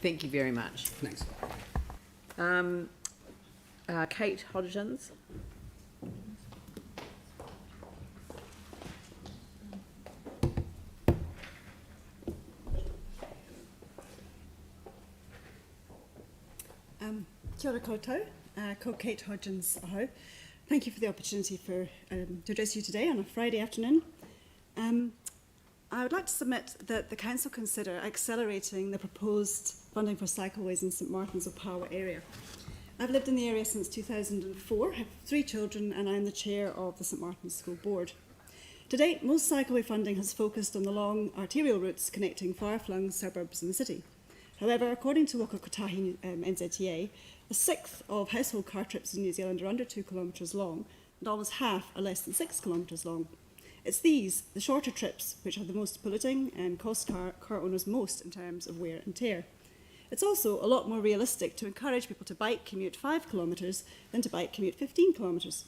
Thank you very much. Thanks. Kate Hodgins. Kia ora koutou, ko Kate Hodgins aho. Thank you for the opportunity to address you today on a Friday afternoon. I would like to submit that the Council consider accelerating the proposed funding for cycleways in St Martin's Opawa area. I've lived in the area since 2004, have 3 children, and I'm the chair of the St Martin's School Board. To date, most cycleway funding has focused on the long arterial routes connecting far-flung suburbs in the city. However, according to Waka Kotahi NZTA, a sixth of household car trips in New Zealand are under 2 kilometres long, and almost half are less than 6 kilometres long. It's these, the shorter trips, which are the most polluting and cost car owners most in terms of wear and tear. It's also a lot more realistic to encourage people to bike commute 5 kilometres than to bike commute 15 kilometres.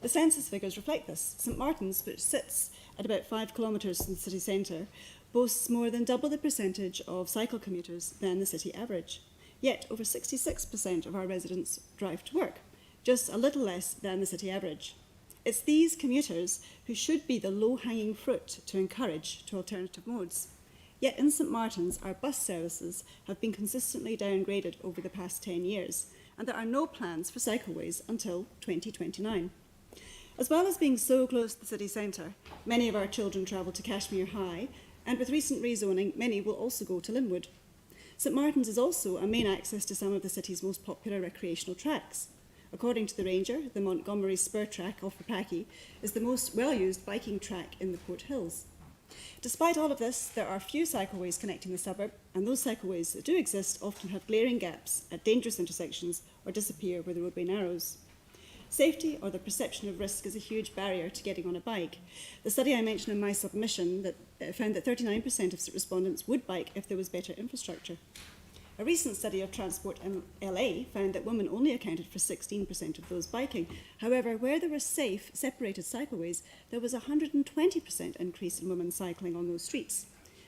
The census figures reflect this. St Martin's, which sits at about 5 kilometres from the city centre, boasts more than double the percentage of cycle commuters than the city average. Yet over 66% of our residents drive to work, just a little less than the city average. It's these commuters who should be the low-hanging fruit to encourage to alternative modes. Yet in St Martin's, our bus services have been consistently downgraded over the past 10 years, and there are no plans for cycleways until 2029. As well as being so close to the city centre, many of our children travel to Cashmere High, and with recent rezoning, many will also go to Linwood. St Martin's is also a main access to some of the city's most popular recreational tracks. According to the Ranger, the Montgomery Spur track off Rapaki is the most well-used biking track in the Port Hills. Despite all of this, there are few cycleways connecting the suburb, and those cycleways that do exist often have glaring gaps at dangerous intersections or disappear where the roadway narrows. Safety or the perception of risk is a huge barrier to getting on a bike. The study I mentioned in my submission found that 39% of respondents would bike if there was better infrastructure. A recent study of Transport in LA found that women only accounted for 16% of those biking. However, where there were safe, separated cycleways, there was a 120% increase in women cycling on those streets.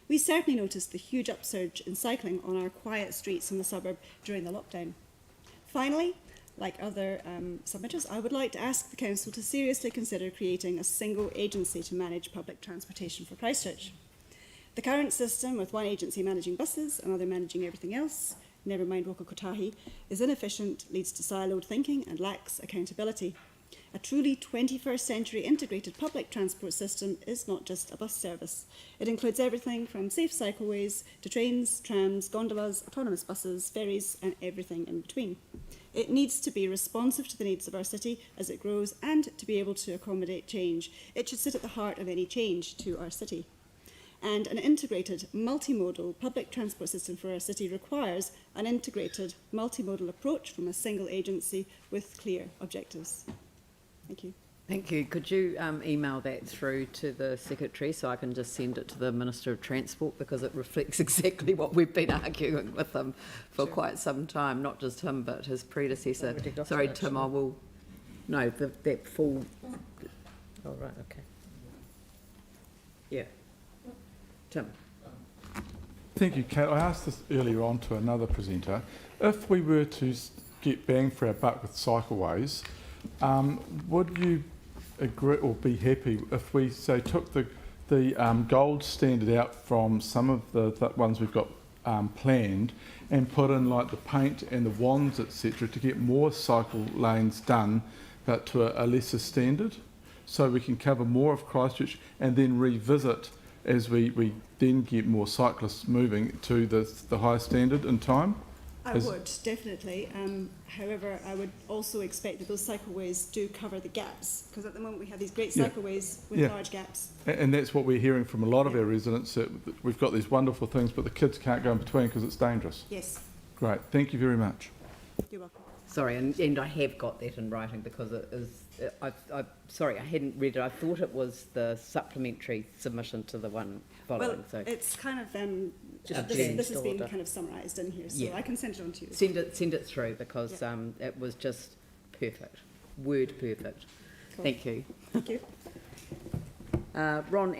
We certainly noticed the huge upsurge in cycling on our quiet streets in the suburb during the lockdown. Finally, like other submitters, I would like to ask the Council to seriously consider creating a single agency to manage public transportation for Christchurch. The current system, with one agency managing buses, another managing everything else, never mind Waka Kotahi, is inefficient, leads to siloed thinking and lacks accountability. A truly 21st century integrated public transport system is not just a bus service. It includes everything from safe cycleways to trains, trams, gondolas, autonomous buses, ferries, and everything in between. It needs to be responsive to the needs of our city as it grows and to be able to accommodate change. It should sit at the heart of any change to our city. And an integrated, multimodal public transport system for our city requires an integrated, multimodal approach from a single agency with clear objectives. Thank you. Thank you. Could you email that through to the Secretary so I can just send it to the Minister of Transport, because it reflects exactly what we've been arguing with him for quite some time, not just him but his predecessor. Sorry, Tim, I will... No, that full... Oh, right, okay. Yeah. Tim. Thank you, Kate. I asked this earlier on to another presenter. If we were to get bang for our buck with cycleways, would you agree or be happy if we, say, took the gold standard out from some of the ones we've got planned and put in like the paint and the wands, etc., to get more cycle lanes done, but to a lesser standard, so we can cover more of Christchurch and then revisit as we then get more cyclists moving to the high standard in time? I would, definitely. However, I would also expect that those cycleways do cover the gaps, because at the moment we have these great cycleways with large gaps. And that's what we're hearing from a lot of our residents, that we've got these wonderful things, but the kids can't go in between because it's dangerous. Yes. Great. Thank you very much. You're welcome. Sorry, and I have got that in writing because it is... sorry, I hadn't read it. I thought it was the supplementary submission to the one following. Well, so it's kind of... Just this has been kind of summarised in here, so I can send it on to you. Send it through, because it was just perfect. Word perfect. Cool. Thank you. Thank you. Ron Andrews.